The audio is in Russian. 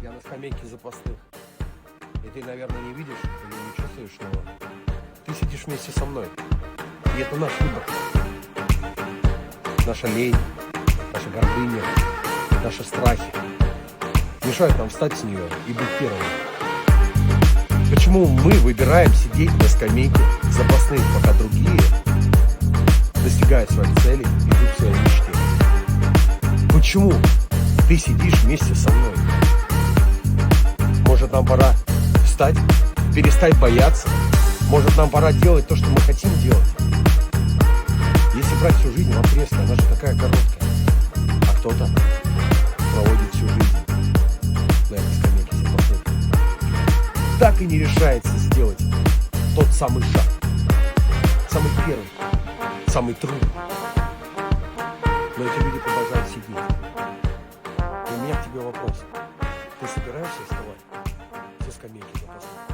Я на скамейке запасных. И ты, наверное, не видишь или не чувствуешь, но ты сидишь вместе со мной. И это наш выбор. Наша лень, наша гордыня, наши страхи мешают нам встать с нее и быть первыми. Почему мы выбираем сидеть на скамейке запасных, пока другие достигают своих целей, идут к своей мечте? Почему ты сидишь вместе со мной? Может, нам пора встать, перестать бояться? Может, нам пора делать то, что мы хотим делать? Если брать всю жизнь в отрезке, она же такая короткая. А кто-то проводит всю жизнь на этой скамейке запасных. Так и не решается сделать тот самый шаг. Самый первый, самый трудный. Но эти люди продолжают сидеть. И у меня к тебе вопрос. Ты собираешься вставать со скамейки запасных?